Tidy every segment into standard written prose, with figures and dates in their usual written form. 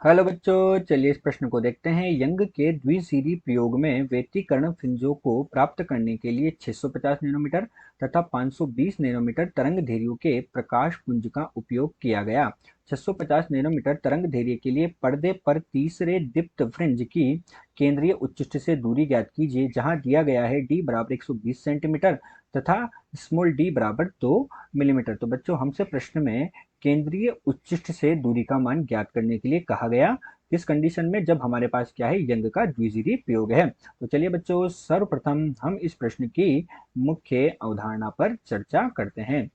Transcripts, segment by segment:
Hello बच्चों, चलिए इस प्रश्न को देखते हैं। यंग के द्विजिरी प्रयोग में व्यतिकरण फ्रिंजों को प्राप्त करने के लिए 650 नैनोमीटर तथा 520 नैनोमीटर तरंगदैर्घ्य के प्रकाश पुंज का उपयोग किया गया। 650 नैनोमीटर तरंगदैर्घ्य के लिए पर्दे पर तीसरे दीप्त फ्रिंज की केंद्रीय उच्चिष्ट से दूरी ज्ञात कीजिए, जहां दिया गया है d बराबर 120 सेंटीमीटर तथा स्मॉल d बराबर 2 मिलीमीटर। तो बच्चों, हमसे प्रश्न में केंद्रीय उच्चिष्ट से दूरी का मान ज्ञात करने के लिए कहा गया। इस कंडीशन में जब हमारे पास क्या है, यंग का द्विजिरी प्रयोग है। तो चलिए बच्चों, सर्वप्रथम हम इस प्रश्न की मुख्य अवधारणा पर चर्चा करते हैं।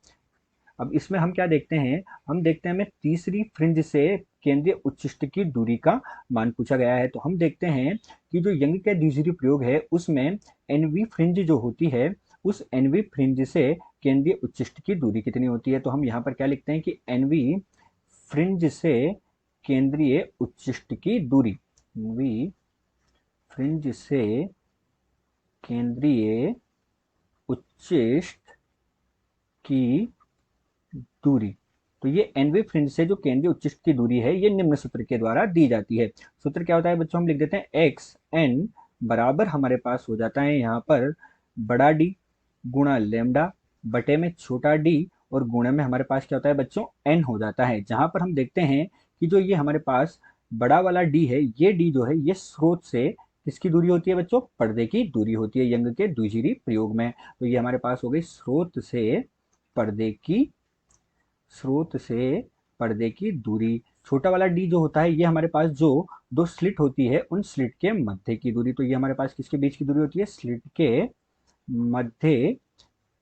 अब इसमें हम क्या देखते हैं, हम देखते हैं हमें तीसरी फ्रिंज से केंद्रीय उच्चिष्ट की दूरी का मान पूछा गया है। तो हम देखते हैं कि जो यंग का द्विजिरी प्रयोग है उसमें एनवी फ्रिंज जो होती है, उस एनवी फ्रिंज से केंद्रीय उच्चिष्ट की दूरी कितनी होती है। तो हम यहाँ पर क्या लिखते हैं कि एनवी फ्रिंज से केंद्रीय उच्चिष्ट की दूरी, एनवी फ्रिंज से केंद्रीय उच्चिष्ट की दूरी। तो ये एनवी फ्रिंज से जो केंद्रीय उच्चिष्ट की दूरी है, ये निम्न सूत्र के द्वारा दी जाती है। सूत्र क्या होता है बच्चों, हम लिख देते हैं एक्स एन बराबर हमारे पास हो जाता है यहाँ पर बड़ा डी गुणा लेमडा बटे में छोटा डी, और गुणे में हमारे पास क्या होता है बच्चों, एन हो जाता है। जहां पर हम देखते हैं कि जो ये हमारे पास बड़ा वाला डी है, ये डी जो है ये स्रोत से किसकी दूरी होती है बच्चों, पर्दे की दूरी होती है यंग के द्विजिरी प्रयोग में। तो ये हमारे पास हो गई पर्दे की स्रोत से पर्दे की दूरी। छोटा वाला डी जो होता है, ये हमारे पास जो दो स्लिट होती है उन स्लिट के मध्य की दूरी। तो ये हमारे पास किसके बीच की दूरी होती है, स्लिट के मध्य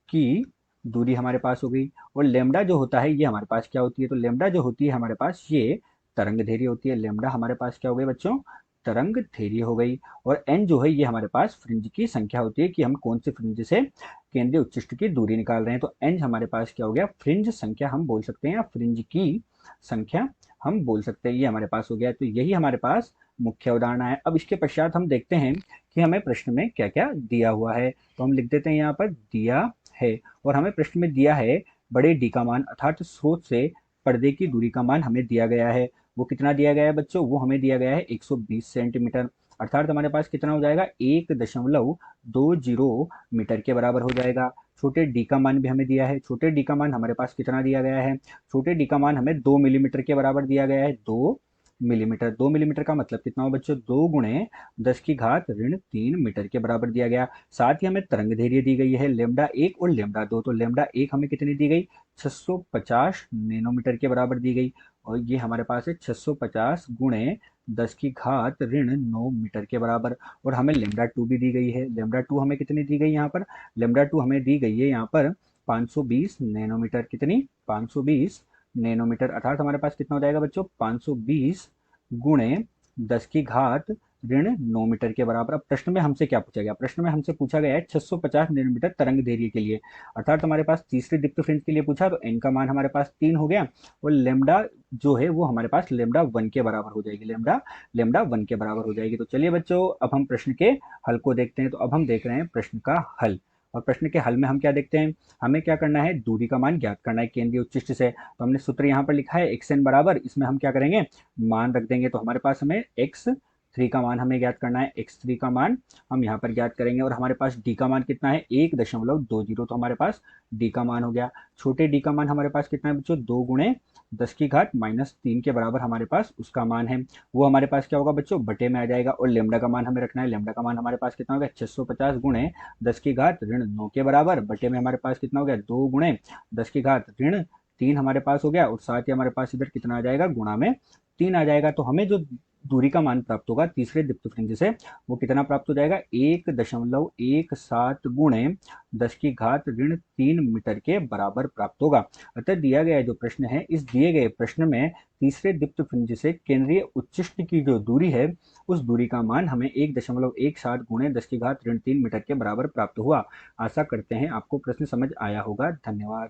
की दूरी हमारे पास हो गई। और लेमडा जो होता है ये हमारे पास क्या होती है, तो लेमडा जो होती है हमारे पास ये तरंग धैर्य होती है। लेमडा हमारे पास क्या हो गई बच्चों, तरंग धैर्य हो गई। और एन जो है ये हमारे पास फ्रिंज की संख्या होती है कि हम कौन से फ्रिंज से केंद्रीय उच्चिष्ट की दूरी निकाल रहे हैं। तो एन हमारे पास क्या हो गया, फ्रिंज संख्या हम बोल सकते हैं, या फ्रिंज की संख्या हम बोल सकते हैं, ये हमारे पास हो गया। तो यही हमारे पास मुख्य उदाहरण है। अब इसके पश्चात हम देखते हैं कि हमें प्रश्न में क्या क्या दिया हुआ है। तो हम लिख देते हैं यहाँ पर दिया है, और हमें प्रश्न में दिया है बड़े डी का मान, अर्थात स्रोत से पर्दे की दूरी का मान हमें दिया गया है। वो कितना दिया गया है बच्चों, वो हमें दिया गया है 120 सेंटीमीटर, अर्थात हमारे पास कितना हो जाएगा, 1.20 मीटर के बराबर हो जाएगा। छोटे डी का मान भी हमें दिया है। छोटे डी का मान हमारे पास कितना दिया गया है, छोटे डी का मान हमें 2 मिलीमीटर के बराबर दिया गया है। 2 मिलीमीटर, 2 मिलीमीटर का मतलब कितना हो बच्चों, 2 × 10⁻³ मीटर के बराबर दिया गया। साथ ही हमें तरंग धैर्य दी गई है लेमडा 1 और लेमडा 2। तो लेमडा 1 हमें कितनी दी गई, 650 नैनोमीटर के बराबर दी गई। और ये हमारे पास है 650 × 10⁻⁹ मीटर के बराबर। और हमें लेमडा 2 भी दी गई है। लेमडा 2 हमें कितनी दी गई यहाँ पर, लेमडा 2 हमें दी गई है यहाँ पर 520 नैनोमीटर। कितनी, 520 नैनोमीटर, अर्थात हमारे पास कितना हो जाएगा बच्चों, 520 × 10⁻⁹ मीटर के बराबर। अब प्रश्न में हमसे क्या पूछा गया, प्रश्न में हमसे पूछा गया है 650 नैनोमीटर तरंग दैर्घ्य के लिए, अर्थात हमारे पास तीसरे दीप्त फ्रिंज के लिए पूछा। तो एन का मान हमारे पास 3 हो गया, और लेमडा जो है वो हमारे पास लेमडा 1 के बराबर हो जाएगी। लेमडा 1 के बराबर हो जाएगी। तो चलिए बच्चों, अब हम प्रश्न के हल को देखते हैं। तो अब हम देख रहे हैं प्रश्न का हल, और प्रश्न के हल में हम क्या देखते हैं, हमें क्या करना है, दूरी का मान ज्ञात करना है केंद्रीय उच्चिष्ट से। तो हमने सूत्र यहाँ पर लिखा है एक्स एन बराबर, इसमें हम क्या करेंगे, मान रख देंगे। तो हमारे पास हमें x3 का मान हमें ज्ञात करना है, x3 का मान हम यहाँ पर ज्ञात करेंगे। और हमारे पास d का मान कितना है, 1.20। तो हमारे पास d का मान हो गया। छोटे d का मान हमारे पास कितना है बच्चों, 2 × 10⁻³ के बराबर हमारे पास उसका मान है। वो हमारे पास क्या होगा बच्चों, बटे में आ जाएगा। और लेमडा का मान हमें रखना है, लेमडा का मान हमारे पास कितना हो गया, 650 × 10⁻⁹ के बराबर, बटे में हमारे पास कितना हो गया, 2 × 10⁻³ हमारे पास हो गया। और साथ ही हमारे पास इधर कितना आ जाएगा, गुणा में 3 आ जाएगा। तो हमें जो दूरी का मान प्राप्त होगा तीसरे दीप्त फ्रिंज से, वो कितना प्राप्त हो जाएगा, 1.17 × 10⁻³ मीटर के बराबर प्राप्त होगा। अतः दिया गया जो प्रश्न है, इस दिए गए प्रश्न में तीसरे दीप्त फ्रिंज से केंद्रीय उच्चिष्ट की जो दूरी है, उस दूरी का मान हमें 1.17 × 10⁻³ मीटर के बराबर प्राप्त हुआ। आशा करते हैं आपको प्रश्न समझ आया होगा। धन्यवाद।